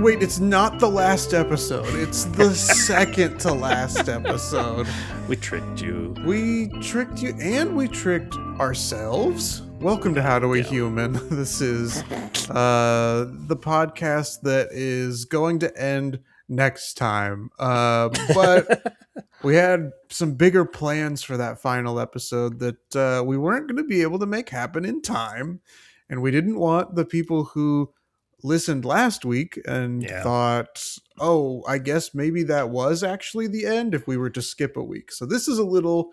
Wait, it's not the last episode. It's the second to last episode. We tricked you. We tricked you, and we tricked ourselves. Welcome to HowDoWeHuman. This is the podcast that is going to end next time. But we had some bigger plans for that final episode that we weren't going to be able to make happen in time. And we didn't want the people who listened last week and thought, oh, I guess maybe that was actually the end if we were to skip a week. So this is a little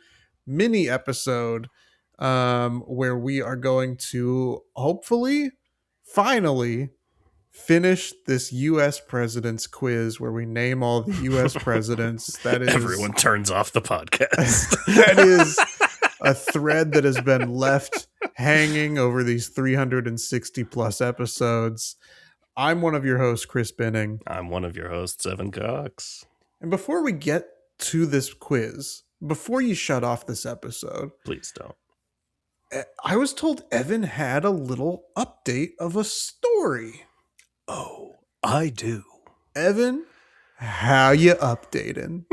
mini episode where we are going to hopefully finally finish this U.S. president's quiz where we name all the U.S. presidents. That is, everyone turns off the podcast. That is a thread that has been left hanging over these 360 plus episodes. I'm one of your hosts, Chris Benning. I'm one of your hosts, Evan Cox. And before we get to this quiz, before you shut off this episode, please don't. I was told Evan had a little update of a story. Oh, I do. Evan, how you updating?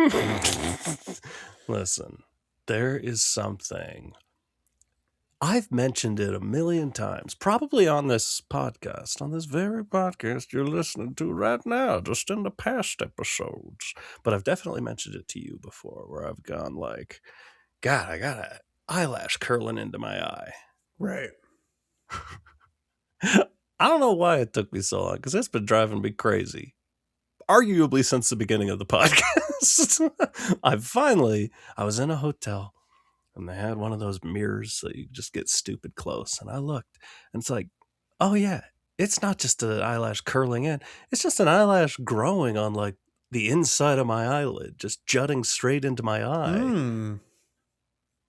Listen, there is something. I've mentioned it a million times, probably on this podcast, on this very podcast you're listening to right now, just in the past episodes. But I've definitely mentioned it to you before, where I've gone like, God, I got an eyelash curling into my eye. Right. I don't know why it took me so long, because it's been driving me crazy. Arguably since the beginning of the podcast. I was in a hotel. And they had one of those mirrors so you just get stupid close. And I looked, and it's like, oh yeah, it's not just an eyelash curling in. It's just an eyelash growing on like the inside of my eyelid, just jutting straight into my eye.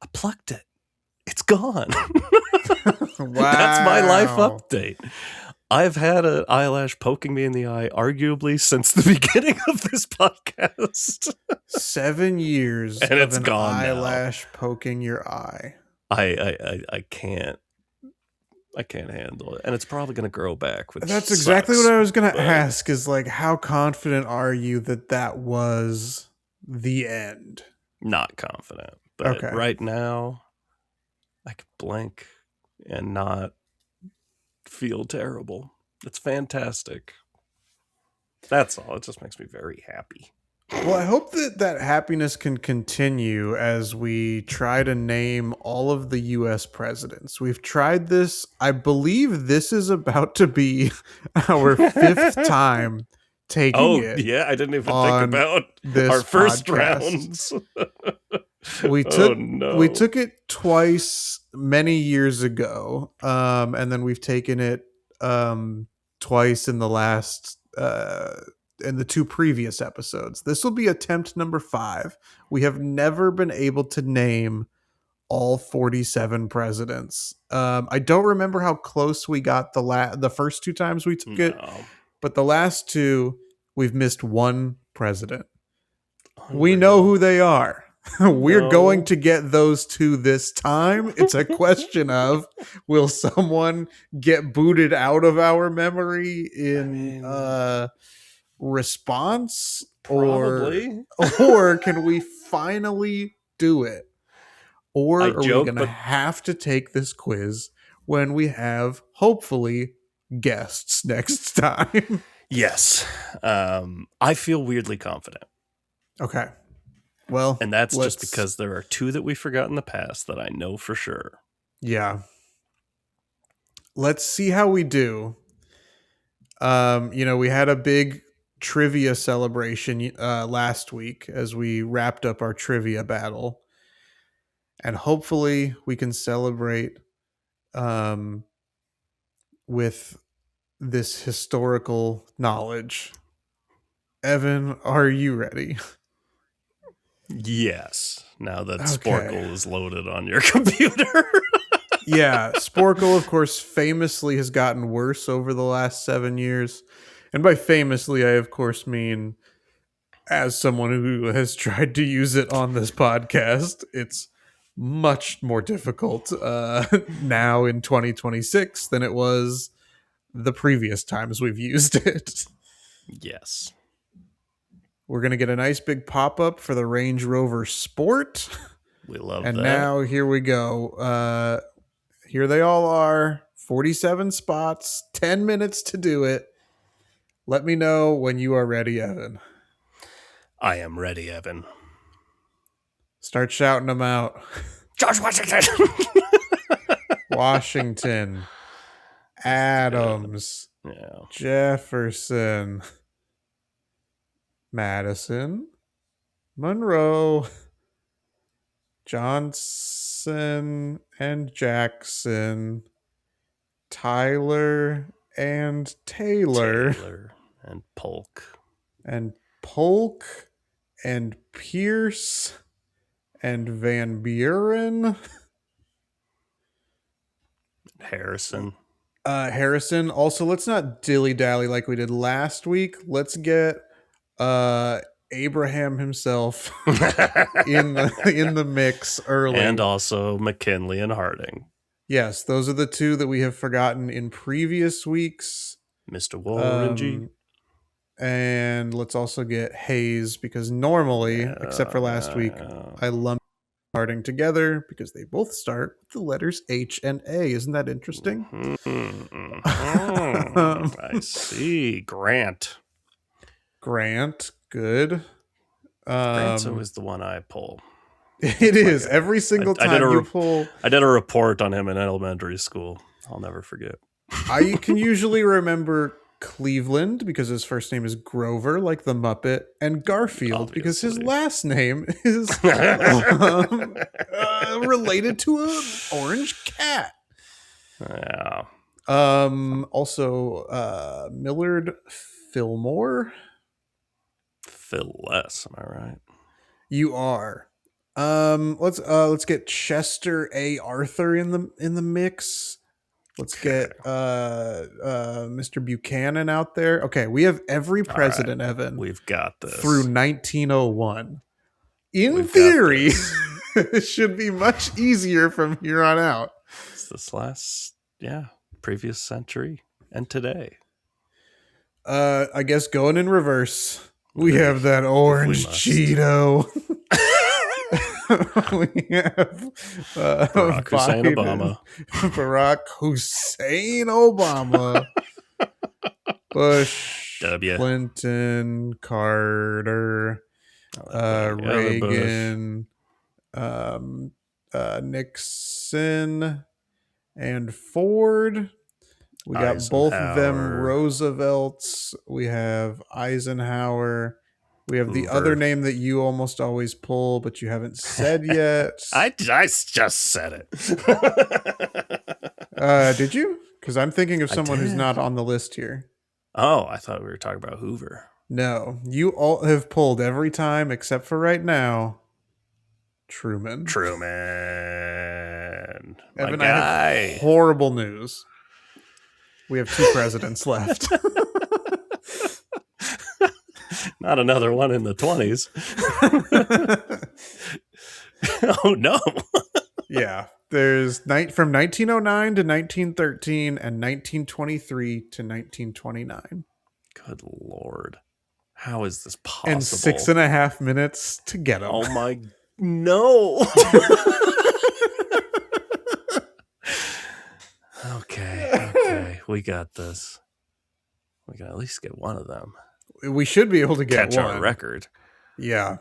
I plucked it. It's gone. Wow. That's my life update. I've had an eyelash poking me in the eye, arguably since the beginning of this podcast. 7 years and it's of an gone eyelash now. Poking your eye. I can't handle it, and it's probably going to grow back. Which That's sucks, exactly what I was going to ask. Is like, how confident are you that was the end? Not confident, but right now, I could blink and not feel terrible. It's fantastic. That's all. It just makes me very happy. Well, I hope that happiness can continue as we try to name all of the U.S. presidents. We've tried this. I believe this is about to be our 5th time taking it. Oh, yeah. I didn't even think about our first rounds. We took it twice many years ago, and then we've taken it twice in the last in the 2 previous episodes. This will be attempt number 5. We have never been able to name all 47 presidents. I don't remember how close we got the first 2 times we took it, but the last 2 we've missed 1 president. Unreal. We know who they are. We're going to get those 2 this time. It's a question of, will someone get booted out of our memory in response? Probably. Or can we finally do it? Or are we going to have to take this quiz when we have, hopefully, guests next time? Yes. I feel weirdly confident. Okay. Well, and that's just because there are 2 that we forgot in the past that I know for sure. Yeah. Let's see how we do. We had a big trivia celebration last week as we wrapped up our trivia battle. And hopefully we can celebrate with this historical knowledge. Evan, are you ready? Yes. Now that Sporkle is loaded on your computer. Yeah. Sporkle, of course, famously has gotten worse over the last 7 years. And by famously, I, of course, mean as someone who has tried to use it on this podcast, it's much more difficult now in 2026 than it was the previous times we've used it. Yes. We're going to get a nice big pop-up for the Range Rover Sport. We love and that. now here we go. Here they all are. 47 spots, 10 minutes to do it. Let me know when you are ready, Evan. I am ready, Evan. Start shouting them out. George Washington. Washington. Adams. Yeah. Jefferson. Madison. Monroe. Johnson and Jackson. Tyler and Taylor. And Polk. And Polk and Pierce and Van Buren. Harrison. Harrison. Also, let's not dilly-dally like we did last week. Let's get Abraham himself in the mix early. And also McKinley and Harding. Yes, those are the two that we have forgotten in previous weeks. Mr. Warren. And let's also get Hayes, because normally, except for last week, I lump Harding together because they both start with the letters H and A. Isn't that interesting? I see. Grant. Good. Grant's always the one I pull. It is. Every single time you pull. I did a report on him in elementary school. I'll never forget. I can usually remember Cleveland because his first name is Grover, like the Muppet, and Garfield because his last name is related to an orange cat. Yeah. Also, Millard Fillmore. Phil Less, am I right? You are. Let's get Chester A. Arthur in the mix. Let's get Mr. Buchanan out there. Okay, we have every president, right. Evan. We've got this. Through 1901. In theory, it should be much easier from here on out. It's this previous century and today. I guess going in reverse, we have that orange Cheeto. We have Barack Hussein Obama. Barack Hussein Obama. Bush. W. Clinton. Carter. Reagan. Nixon. And Ford. We got both of them Roosevelts. We have Eisenhower. We have the other name that you almost always pull, but you haven't said yet. I just said it. Did you? Because I'm thinking of someone who's not on the list here. Oh, I thought we were talking about Hoover. No, you all have pulled every time except for right now. Truman. Evan, I have horrible news. We have 2 presidents left. Not another one in the 20s. Oh, no. Yeah. There's from 1909 to 1913 and 1923 to 1929. Good Lord. How is this possible? And 6.5 minutes to get them. Oh, my... No. Okay. We got this. We can at least get one of them. We should be able to get catch our record. Yeah.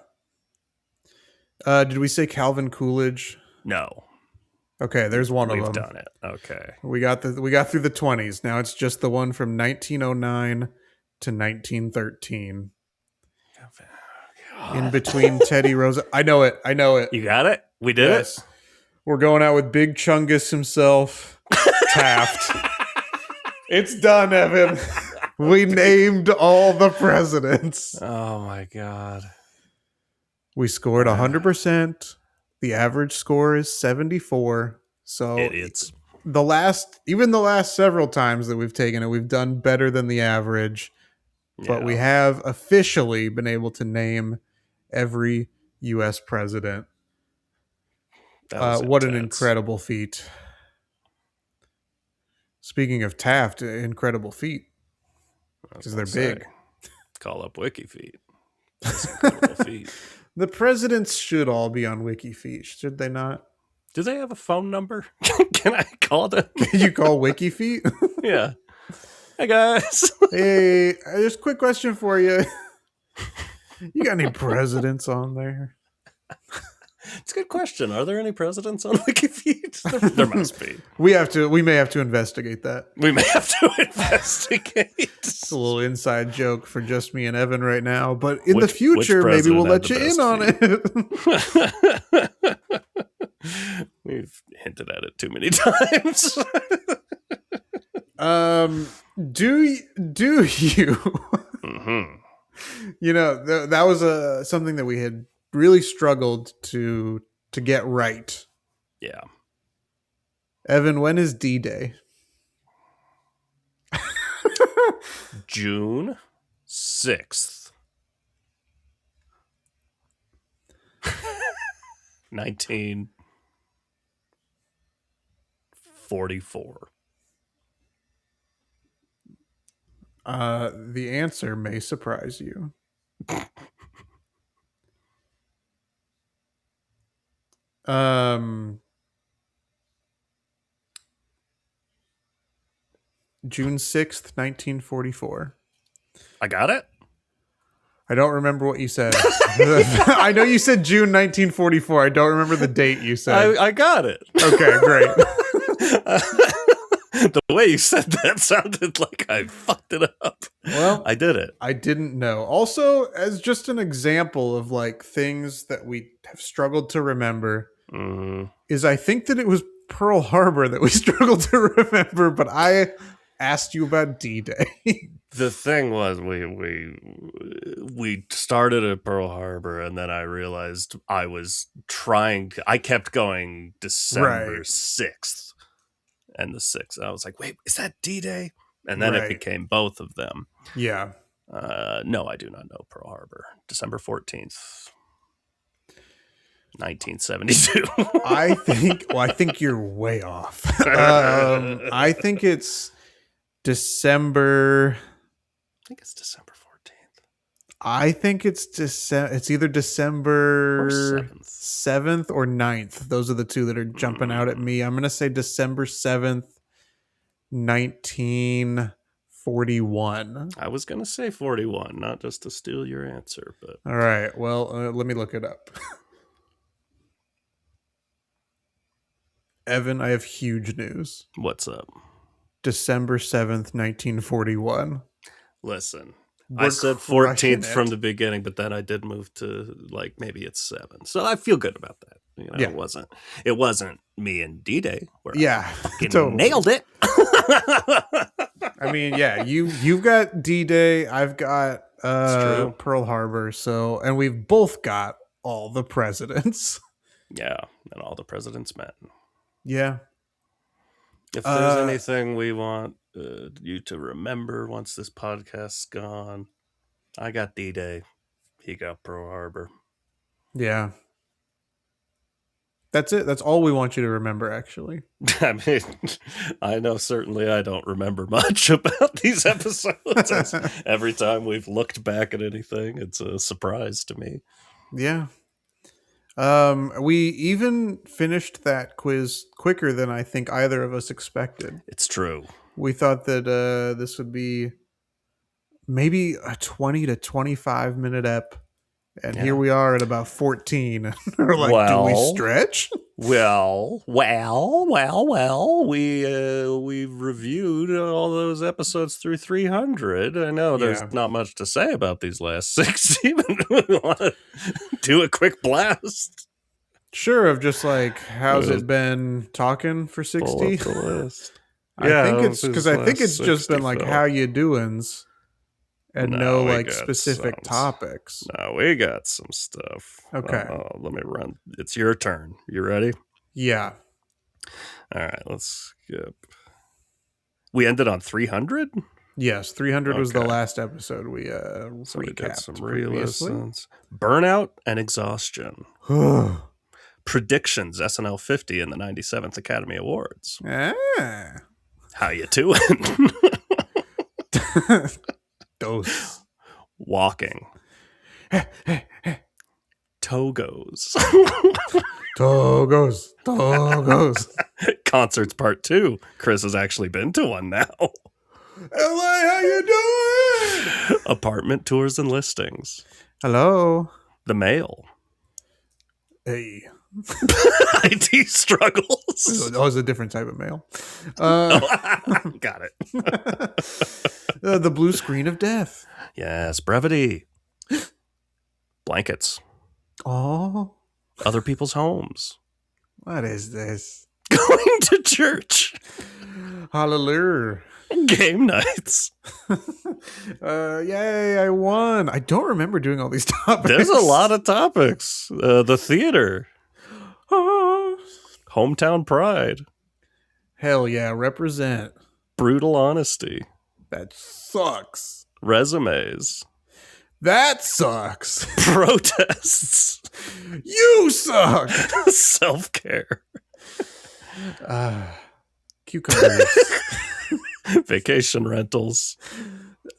Did we say Calvin Coolidge? No. Okay, there's one of them. We've done it. Okay. We got through the 20s. Now it's just the one from 1909 to 1913. God. In between Teddy Roosevelt. I know it. You got it? We did it? We're going out with Big Chungus himself, Taft. It's done, Evan. We named all the presidents. Oh, my God. We scored 100%. The average score is 74. So idiots. The last several times that we've taken it, we've done better than the average. Yeah. But we have officially been able to name every U.S. president. What an incredible feat. Speaking of Taft, incredible feat. Because they're big. Call up WikiFeet. That's an incredible feat. The presidents should all be on WikiFeet, should they not? Do they have a phone number? Can I call them? Can you call WikiFeet? Yeah. Hey, guys. Hey, just a quick question for you. You got any presidents on there? It's a good question. Are there any presidents on WikiFeet? There must be. We may have to investigate that. We may have to investigate. It's a little inside joke for just me and Evan right now, but in the Which future, maybe we'll let you president in had on it. We've hinted at it too many times. Do you? Mm-hmm. You know, that was something that we had really struggled to get right. Yeah. Evan, when is D-Day? June 6th. 1944. The answer may surprise you. June 6th, 1944. I got it? I don't remember what you said. I know you said June 1944. I don't remember the date you said. I got it. Okay, great. The way you said that sounded like I fucked it up. Well, I did it. I didn't know. Also, as just an example of like things that we have struggled to remember, is I think that it was Pearl Harbor that we struggled to remember, but I asked you about D-Day. The thing was, we started at Pearl Harbor, and then I realized I kept going December 6th, and the 6th. I was like, wait, is that D-Day? And then it became both of them. Yeah. No, I do not know Pearl Harbor. December 14th. 1972. I think you're way off. I think it's December. I think it's December 14th. I think it's either December 7th or 9th. Those are the two that are jumping out at me. I'm going to say December 7th, 1941. I was going to say 41, not just to steal your answer, but all right. Well, let me look it up. Evan, I have huge news. What's up? December 7th, 1941. Listen, I said 14th from the beginning, but then I did move to like maybe it's 7. So I feel good about that. You know, yeah. It wasn't me and D-Day where I fucking totally nailed it. I mean, yeah, you've got D-Day, I've got Pearl Harbor, and we've both got all the presidents. Yeah, and all the presidents met. Yeah. If there's anything we want you to remember once this podcast's gone, I got D-Day. He got Pearl Harbor. Yeah. That's it. That's all we want you to remember, actually. I mean, I know certainly I don't remember much about these episodes. Every time we've looked back at anything, it's a surprise to me. Yeah. We even finished that quiz quicker than I think either of us expected. It's true. We thought that this would be maybe a 20 to 25 minute ep. And here we are at about 14. We're like, do we stretch? Well. We've reviewed all those episodes through 300. I know there's not much to say about these last 60, but we want to do a quick blast. Sure, of just like, how's it been talking for 60? Pull up the list. I think it's just been like, how you doings? And no like specific topics. No, we got some stuff. Okay. Let me run. It's your turn. You ready? Yeah. All right, let's skip. We ended on 300? Yes, 300 was the last episode we recapped some re-listens. Burnout and exhaustion. Predictions, SNL 50 in the 97th Academy Awards. How you doing? Those walking, Togos, Togos. concerts part 2. Chris has actually been to one now. LA, how you doing? Apartment tours and listings. Hello. The mail. Hey. IT struggles. Oh, it's a different type of mail. Got it. The blue screen of death. Yes, brevity. Blankets. Oh, Other people's homes. what is this? Going to church. Hallelujah. Game nights. Yay, I won. I don't remember doing all these topics. There's a lot of topics. The theater. Hometown pride. Hell yeah, represent. Brutal honesty. That sucks. Resumes. That sucks. Protests. You suck. Self-care. Cucumbers. Vacation rentals.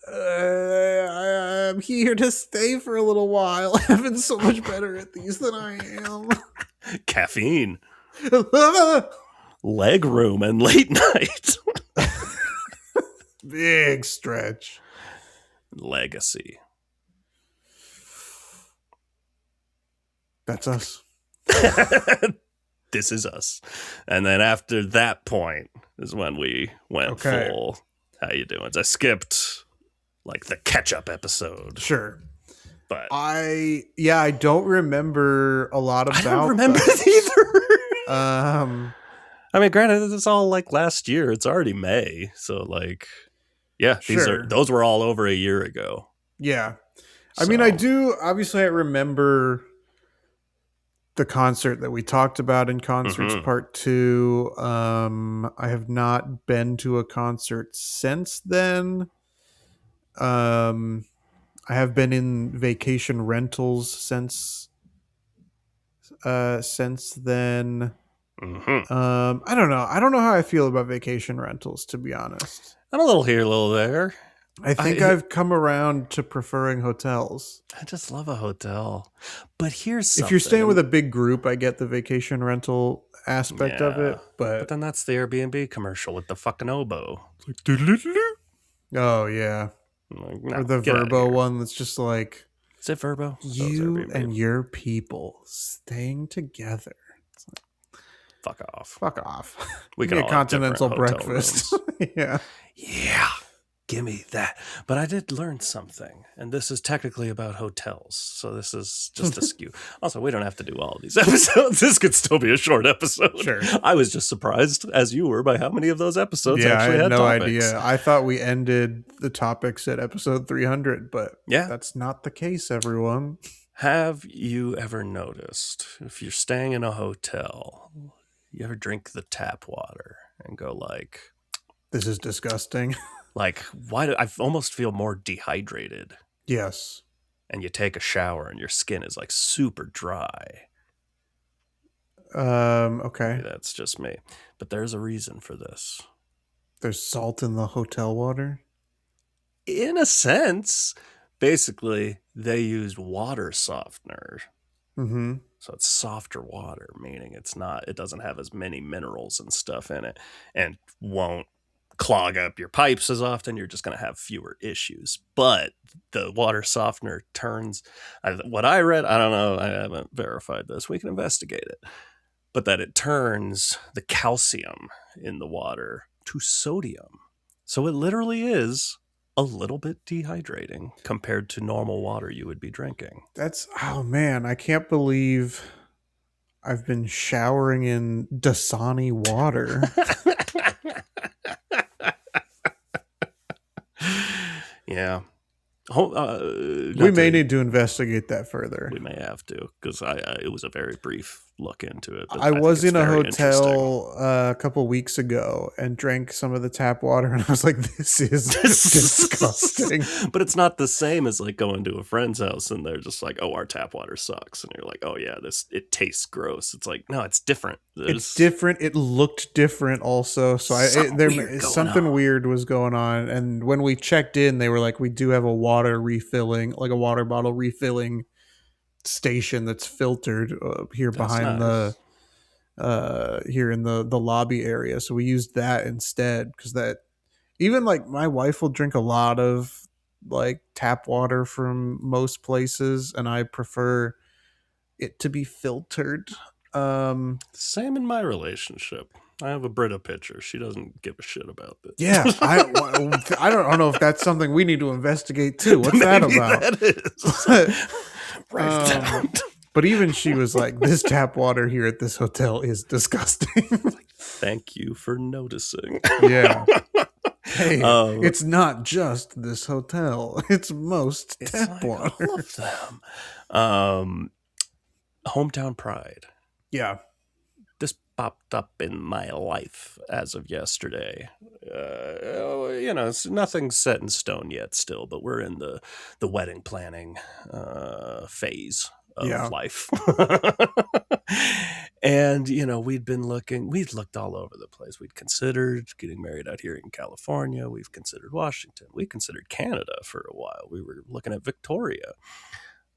I'm here to stay for a little while. I've been so much better at these than I am. Caffeine. Leg room and late night. Big stretch. Legacy. That's us. This is us. And then after that point is when we went full. How you doing? I skipped like the catch-up episode. Sure. But I don't remember a lot about I don't remember it either. I mean, granted, it's all like last year. It's already May. So like, yeah, those were all over a year ago. Yeah. I mean, I remember the concert that we talked about in Concerts Part 2. I have not been to a concert since then. I have been in vacation rentals since then. I don't know. I don't know how I feel about vacation rentals, to be honest. I'm a little here, a little there. I think I've come around to preferring hotels. I just love a hotel. But here's something. If you're staying with a big group, I get the vacation rental aspect of it. But then that's the Airbnb commercial with the fucking oboe. It's like, doo-doo-doo-doo. Oh, yeah. Like, or the Verbo one that's just like... Is it Verbo? You and your people staying together. It's like, fuck off. Fuck off. We can get continental breakfast. Yeah. Yeah. Give me that. But I did learn something, and this is technically about hotels, so this is just a skew. Also, we don't have to do all of these episodes. This could still be a short episode. Sure. I was just surprised, as you were, by how many of those episodes actually I had had no topics. idea. I thought we ended the topics at episode 300, but yeah, that's not the case, everyone. Have you ever noticed, if you're staying in a hotel, you ever drink the tap water and go like... This is disgusting. Like, why do I almost feel more dehydrated? Yes. And you take a shower and your skin is like super dry. Okay. Maybe that's just me. But there's a reason for this. There's salt in the hotel water? In a sense, basically, they used water softener. Mm-hmm. So it's softer water, meaning it doesn't have as many minerals and stuff in it and won't clog up your pipes as often. You're just going to have fewer issues. But the water softener turns, what I read, I don't know, I haven't verified this, we can investigate it, but that it turns the calcium in the water to sodium. So it literally is a little bit dehydrating compared to normal water you would be drinking. Oh man, I can't believe I've been showering in Dasani water. Yeah. We may need to investigate that further. We may have to, because it was a very brief look into it. But I I think was it's in a very interesting. hotel a couple weeks ago and drank some of the tap water, and I was like, "This is disgusting." But it's not the same as like going to a friend's house and they're just like, "Oh, our tap water sucks," and you're like, "Oh yeah, it tastes gross." It's like, no, it's different. It's There's different. It looked different, also. So something weird was going on. And when we checked in, they were like, "We do have a water refilling, like a water bottle refilling station that's filtered here That's behind the." nice. Here in the lobby area, so we used that instead, because that, even like my wife will drink a lot of like tap water from most places, and I prefer it to be filtered. Same in my relationship. I have a Brita pitcher. She doesn't give a shit about it. Yeah, I don't know if that's something we need to investigate too. What's that Maybe about? that is. Write it down. But even she was like, "This tap water here at this hotel is disgusting." Thank you for noticing. Yeah. Hey, it's not just this hotel. It's most tap water. All of them. Hometown Pride. Yeah. This popped up in my life as of yesterday. It's nothing set in stone yet still, but we're in the wedding planning phase of life. And, we'd looked all over the place. We'd considered getting married out here in California. We've considered Washington. We considered Canada for a while. We were looking at Victoria.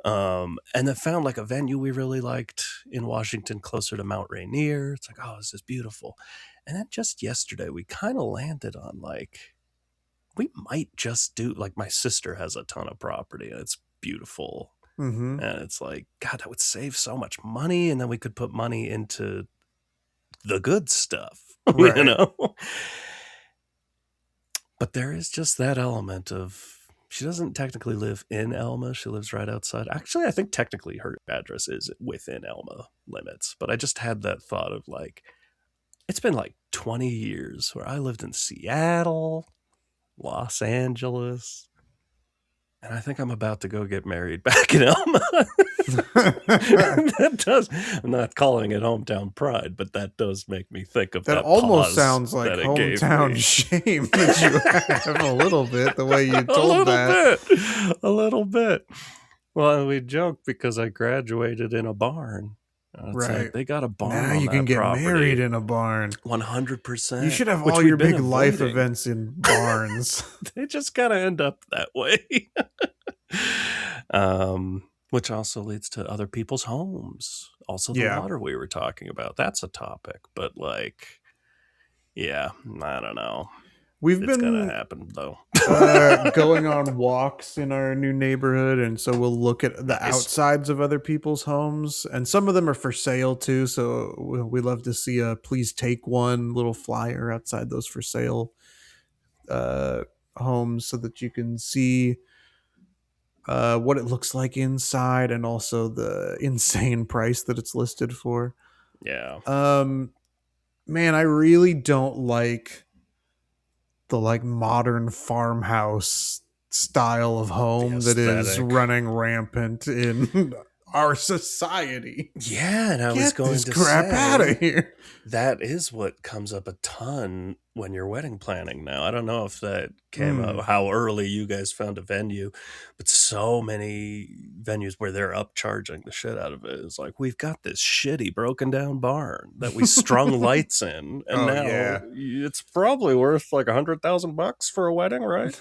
And then found like a venue we really liked in Washington, closer to Mount Rainier. It's like, oh, this is beautiful. And then just yesterday, we kind of landed on like, we might just do, like, my sister has a ton of property and it's beautiful. Mm-hmm. And it's like, God, that would save so much money. And then we could put money into the good stuff, Right. But there is just that element of, she doesn't technically live in Elma. She lives right outside. Actually, I think technically her address is within Elma limits. But I just had that thought of like, it's been like 20 years where I lived in Seattle, Los Angeles, and I think I'm about to go get married back in Elma. I'm not calling it hometown pride, but that does make me think of that. That almost sounds like hometown shame that you have a little bit, the way you told that. A little bit. Well, we joke because I graduated in a barn. Right. Like they got a barn. Now you can get married in a barn. 100%. You should have all your big life events in barns. They just gotta end up that way. Which also leads to other people's homes. Also the water we were talking about. That's a topic. But like, yeah, I don't know. It's gonna happen though. Going on walks in our new neighborhood, and so we'll look at the outsides of other people's homes, and some of them are for sale too, so we love to see a please take one little flyer outside those for sale homes, so that you can see what it looks like inside, and also the insane price that it's listed for. Yeah. Man, I really don't like the like modern farmhouse style of home that is running rampant in our society. Yeah, and I was going to crap say, out of here. That is what comes up a ton when you're wedding planning now. I don't know if that came up, how early you guys found a venue, but so many venues where they're upcharging the shit out of it. It's like, we've got this shitty broken down barn that we strung lights in, and it's probably worth like $100,000 for a wedding, right?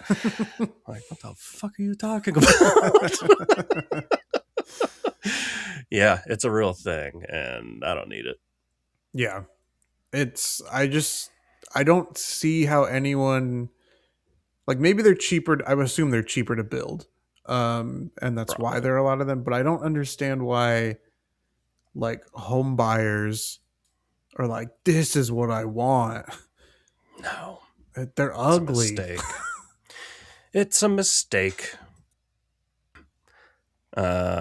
Like, what the fuck are you talking about? Yeah, it's a real thing, and I don't need it. Yeah. I don't see how anyone, like, maybe they're cheaper. I would assume they're cheaper to build. And that's why there are a lot of them, but I don't understand why like home buyers are like, this is what I want. No. They're ugly. It's a mistake. Sorry,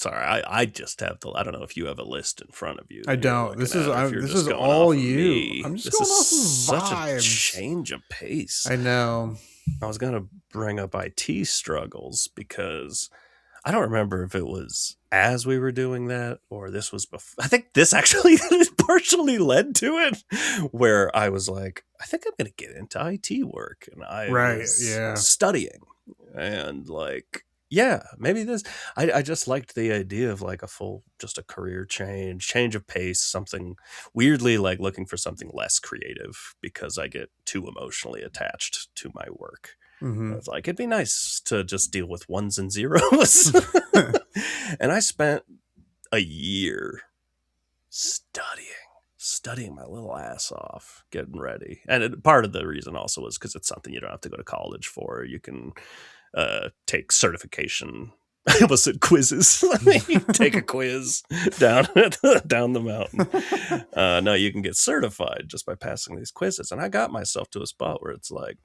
I just have I don't know if you have a list in front of you. I don't. This is all you. I'm just going off of such vibes. A change of pace. I know. I was gonna bring up IT struggles because I don't remember if it was as we were doing that or this was before. I think this actually partially led to it, where I was like, I think I'm going to get into IT work. And I Right. was Yeah. studying and like, yeah, maybe this. I just liked the idea of like just a career change of pace, something weirdly like looking for something less creative because I get too emotionally attached to my work. Mm-hmm. It's like, it'd be nice to just deal with ones and zeros. And I spent a year studying my little ass off, getting ready. And part of the reason also was because it's something you don't have to go to college for. You can take certification. I almost said quizzes. You take a quiz down the mountain. No, you can get certified just by passing these quizzes. And I got myself to a spot where it's like,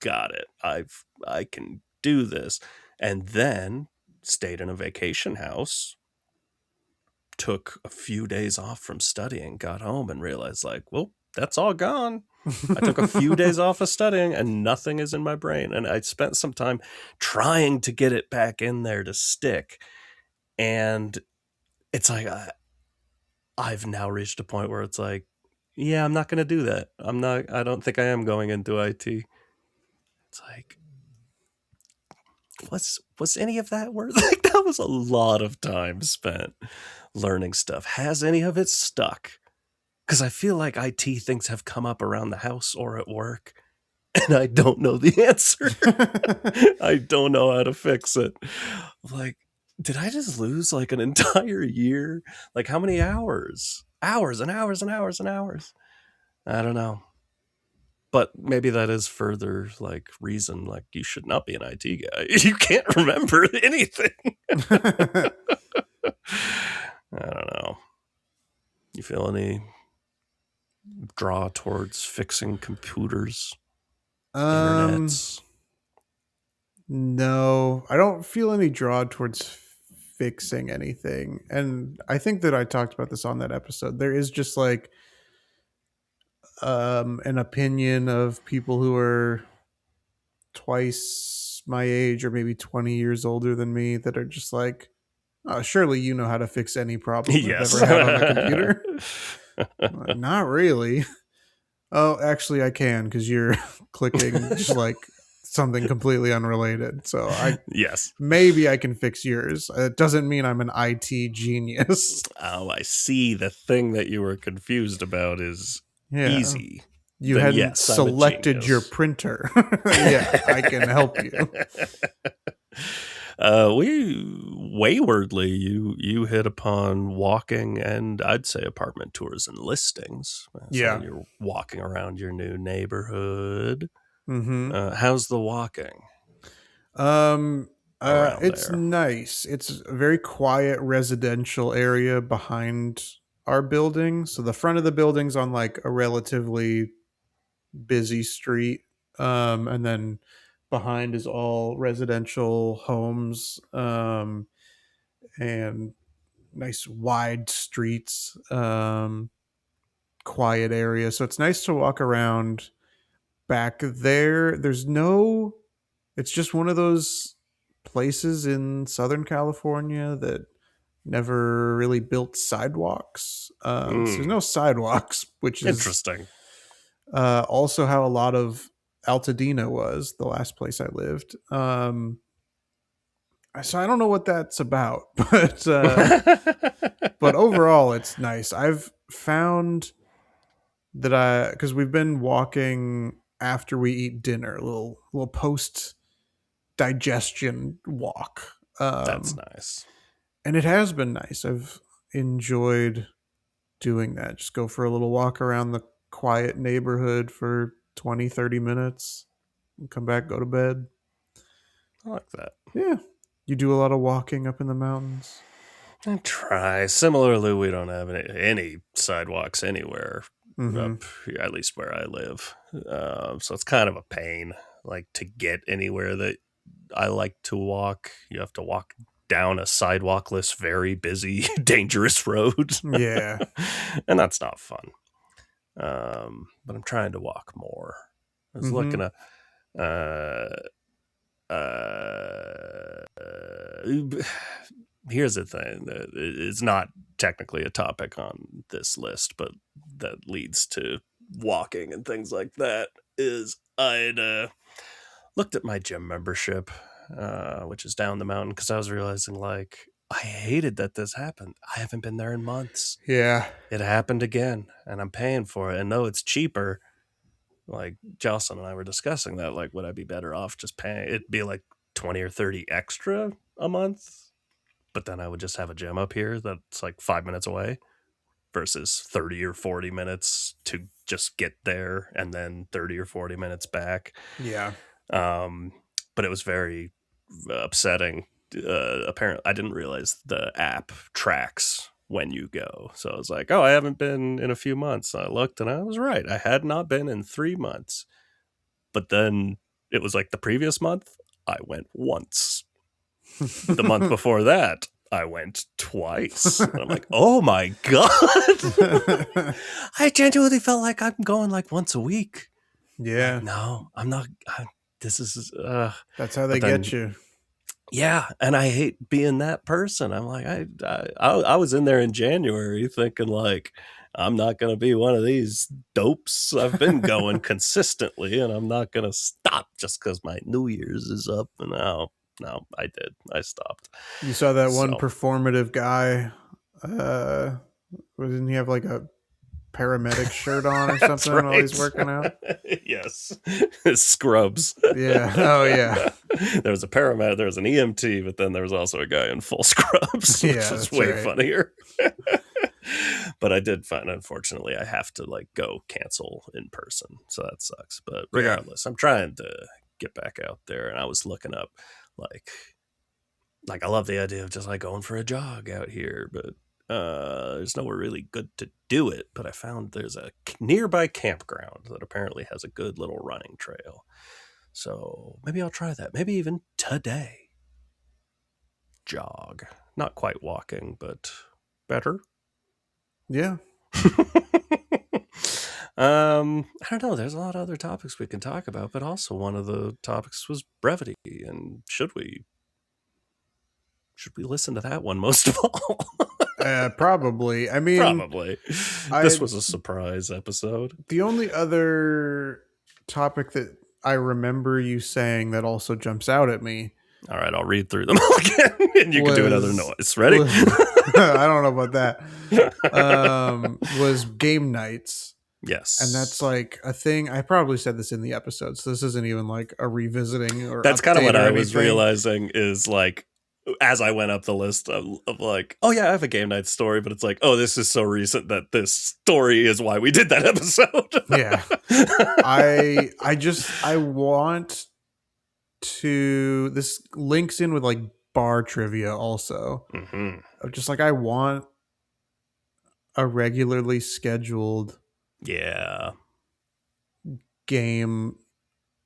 got it. I can do this. And then stayed in a vacation house, took a few days off from studying, got home and realized like, well, that's all gone. I took a few days off of studying and nothing is in my brain. And I spent some time trying to get it back in there to stick. And it's like, I've now reached a point where it's like, yeah, I'm not going to do that. I don't think I am going into IT. It's like, was any of that worth? Like, that was a lot of time spent learning stuff. Has any of it stuck? Because I feel like IT things have come up around the house or at work, and I don't know the answer. I don't know how to fix it. Like, did I just lose like an entire year? Like, how many hours? Hours and hours and hours and hours. I don't know. But maybe that is further like reason like you should not be an IT guy. You can't remember anything. I don't know. You feel any draw towards fixing computers, um, internets? no, I don't feel any draw towards fixing anything. And I think that I talked about this on that episode. There is just like an opinion of people who are twice my age or maybe 20 years older than me that are just like, oh, surely you know how to fix any problem I've Yes. ever had on a computer. Like, not really. Oh, actually, I can because you're clicking just like something completely unrelated. So Yes. maybe I can fix yours. It doesn't mean I'm an IT genius. Oh, I see. The thing that you were confused about is Yeah. easy. You Then hadn't yes, I'm a selected your genius. printer. Yeah, I can help you. We waywardly you hit upon walking and I'd say apartment tours and listings. So Yeah. when you're walking around your new neighborhood, Mm-hmm. how's the walking Um, around it's there? nice. It's a very quiet residential area behind our building. So the front of the building's on like a relatively busy street. And then behind is all residential homes. And nice wide streets. Quiet area. So it's nice to walk around back there. It's just one of those places in Southern California that never really built sidewalks. So there's no sidewalks, which is Interesting. also how a lot of Altadena was, the last place I lived. So I don't know what that's about, but overall, it's nice. I've found that because we've been walking after we eat dinner, a little post digestion walk. That's Um, nice. and it has been nice. I've enjoyed doing that. Just go for a little walk around the quiet neighborhood for 20, 30 minutes and come back, go to bed. I like that. Yeah. You do a lot of walking up in the mountains. I try. Similarly, we don't have any sidewalks anywhere Mm-hmm. up here, at least where I live. So it's kind of a pain. Like to get anywhere that I like to walk, you have to walk down a sidewalkless, very busy, dangerous road, Yeah. and that's not fun. But I'm trying to walk more. I was Mm-hmm. looking at uh, here's the thing. It's not technically a topic on this list, but that leads to walking and things like that. Is I'd looked at my gym membership, which is down the mountain, because I was realizing, like, I hated that this happened. I haven't been there in months. Yeah. It happened again, and I'm paying for it. And though it's cheaper, like Jocelyn and I were discussing that, like, would I be better off just paying? It'd be like 20 or 30 extra a month, but then I would just have a gym up here that's like 5 minutes away versus 30 or 40 minutes to just get there and then 30 or 40 minutes back. Yeah. But it was very upsetting. Apparently, I didn't realize the app tracks when you go. So I was like, oh, I haven't been in a few months. I looked and I was right. I had not been in 3 months. But then it was like the previous month, I went once. The month before that, I went twice. And I'm like, oh my God. I genuinely felt like I'm going like once a week. Yeah. Like, no, I'm not. This is. That's how they get you. Yeah, and I hate being that person. I'm like, I was in there in January thinking, like, I'm not going to be one of these dopes. I've been going consistently, and I'm not going to stop just because my New Year's is up. And no, I did. I stopped. You saw that one performative guy. Didn't he have like a paramedic shirt on or something while he's working out? Yes. Scrubs. Yeah. Oh yeah. There was a paramedic, there was an EMT, but then there was also a guy in full scrubs, which is way funnier. But I did find, unfortunately, I have to like go cancel in person, so that sucks. But regardless, I'm trying to get back out there, and I was looking up like I love the idea of just like going for a jog out here, but there's nowhere really good to do it. But I found there's a nearby campground that apparently has a good little running trail. So maybe I'll try that. Maybe even today. Jog. Not quite walking, but better. Yeah. I don't know. There's a lot of other topics we can talk about, but also one of the topics was brevity. And should we listen to that one most of all? Probably. I mean, probably. This was a surprise episode. The only other topic that I remember you saying that also jumps out at me. All right, I'll read through them all again, and you can do another noise. Ready? I don't know about that. Was game nights. Yes. And that's like a thing. I probably said this in the episode, so this isn't even like a revisiting or that's kind of what I was anything. realizing is like, as I went up the list of like, oh yeah, I have a game night story, but it's like, oh, this is so recent that this story is why we did that episode. Yeah. I want to, this links in with like bar trivia also. Mm-hmm. Just like, I want a regularly scheduled game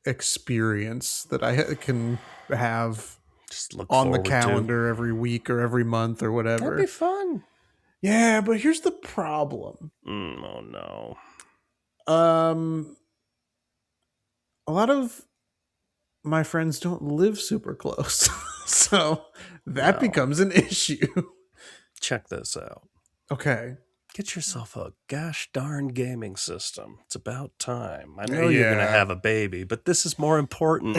experience that I can have just look on the calendar every week or every month or whatever. That'd be fun. Yeah, but here's the problem. Oh no. A lot of my friends don't live super close. So that becomes an issue. Check this out. Okay. Get yourself a gosh darn gaming system. It's about time. I know you're going to have a baby, but this is more important.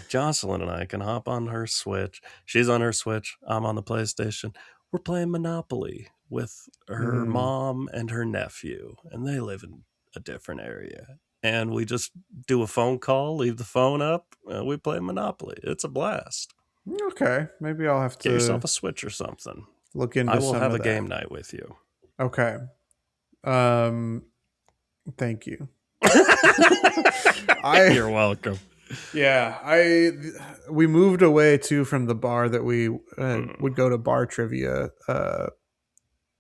Jocelyn and I can hop on her Switch. She's on her Switch. I'm on the PlayStation. We're playing Monopoly with her mom and her nephew, and they live in a different area. And we just do a phone call, leave the phone up, and we play Monopoly. It's a blast. Okay. Maybe I'll have to get yourself a Switch or something. Look into. I will have a game night with you. Okay. Thank you. You're welcome. Yeah, we moved away too from the bar that we would go to bar trivia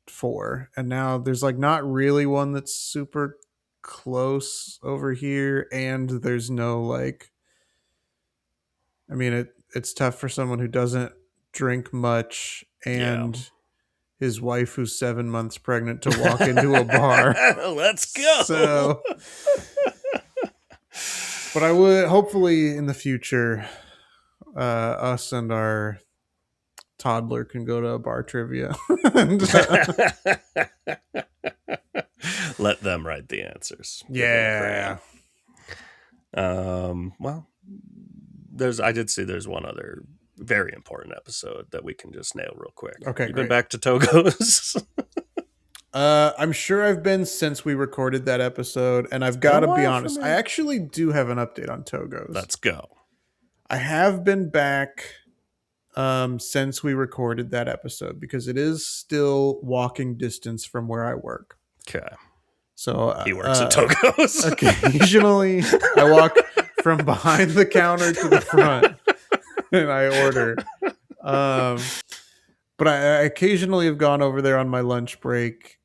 for, and now there's like not really one that's super close over here, and there's no like. I mean, it's tough for someone who doesn't drink much and his wife who's 7 months pregnant to walk into a bar. Let's go. So, but I would hopefully in the future us and our toddler can go to a bar trivia. And, let them write the answers. Give them a yeah. crayon. Well, I did see there's one other very important episode that we can just nail real quick. Okay, You've great. been back to Togo's. I'm sure I've been since we recorded that episode, and I've got to be honest, I actually do have an update on Togo's. Let's go. I have been back since we recorded that episode because it is still walking distance from where I work. Okay. So he works at Togo's. Occasionally, I walk from behind the counter to the front and I order. But I occasionally have gone over there on my lunch break.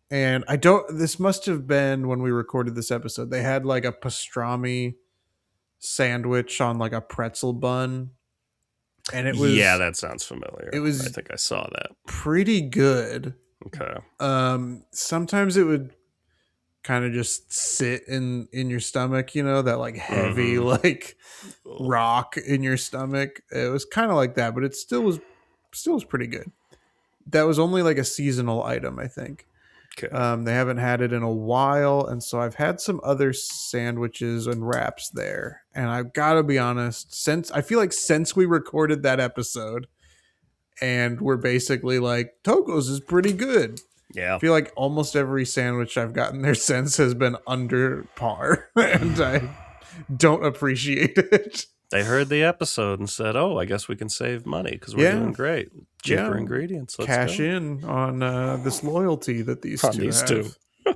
And this must have been when we recorded this episode. They had like a pastrami sandwich on like a pretzel bun. And it was, yeah, that sounds familiar. I think I saw that. Pretty good. Okay. Sometimes it would kind of just sit in your stomach, that like heavy, like rock in your stomach. It was kind of like that, but it still was pretty good. That was only like a seasonal item, I think. Okay. They haven't had it in a while, and so I've had some other sandwiches and wraps there. And I've got to be honest, since we recorded that episode, and we're basically like, Togo's is pretty good. Yeah. I feel like almost every sandwich I've gotten there since has been under par, and I don't appreciate it. They heard the episode and said, "Oh, I guess we can save money because we're doing great. Cheaper ingredients. Let's cash in on this loyalty that these two have."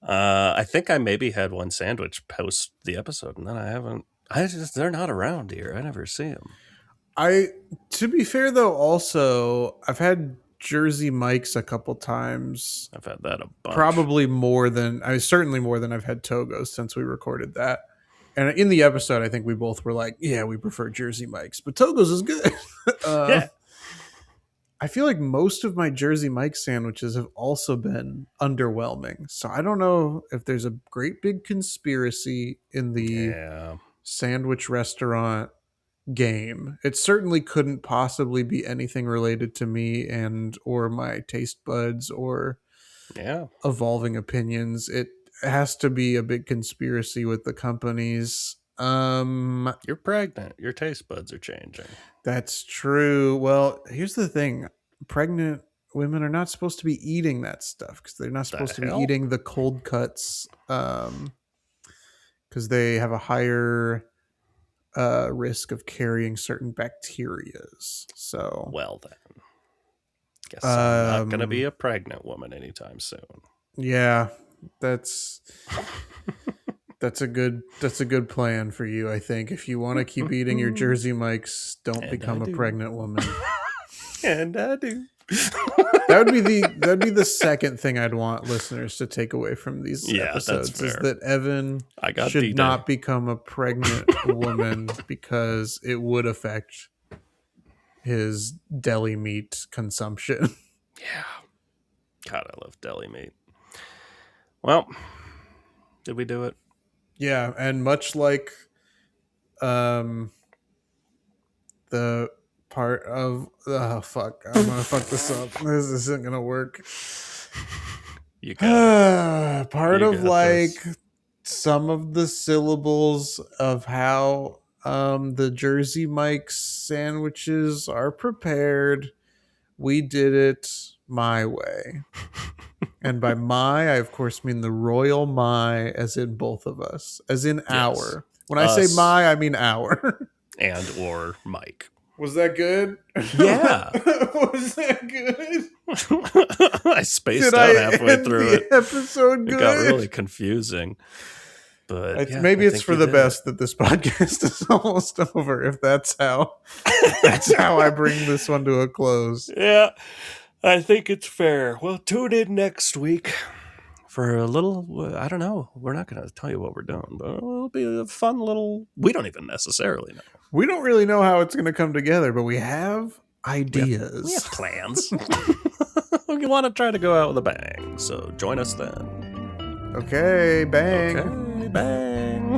I think I maybe had one sandwich post the episode, and then I haven't. They're not around here. I never see them. To be fair though, also I've had Jersey Mike's a couple times. I've had that a bunch. Certainly more than I've had Togo's since we recorded that. And in the episode, I think we both were like, yeah, we prefer Jersey Mike's, but Togo's is good. Yeah. I feel like most of my Jersey Mike's sandwiches have also been underwhelming. So I don't know if there's a great big conspiracy in the sandwich restaurant game. It certainly couldn't possibly be anything related to me or my taste buds or evolving opinions. It has to be a big conspiracy with the companies. You're pregnant. Your taste buds are changing. That's true. Well, here's the thing. Pregnant women are not supposed to be eating that stuff because they're not supposed to be eating the cold cuts because they have a higher risk of carrying certain bacterias. So, well then, guess I'm not going to be a pregnant woman anytime soon. Yeah, that's a good plan for you. I think if you want to keep eating your Jersey Mike's, don't become a pregnant woman. And I do. That'd be the second thing I'd want listeners to take away from these episodes is that Evan should not become a pregnant woman because it would affect his deli meat consumption. Yeah. God, I love deli meat. Well, did we do it? Yeah, and much like the part of I'm gonna fuck this up. This isn't gonna work. You got part of like some of the syllables of how the Jersey Mike's sandwiches are prepared. We did it my way. And by my, I of course mean the royal my, as in both of us, as in our. When I say my, I mean our. And or Mike. Was that good? Yeah. Was that good? I spaced out halfway through it. Episode good? It got really confusing. But maybe it's for the best that this podcast is almost over. If that's how I bring this one to a close. Yeah, I think it's fair. Well, tune in next week for a little. I don't know. We're not going to tell you what we're doing, but it'll be a fun little. We don't even necessarily know. We don't really know how it's going to come together, but we have ideas. We have plans. We want to try to go out with a bang. So join us then. Okay, bang. Okay, bang.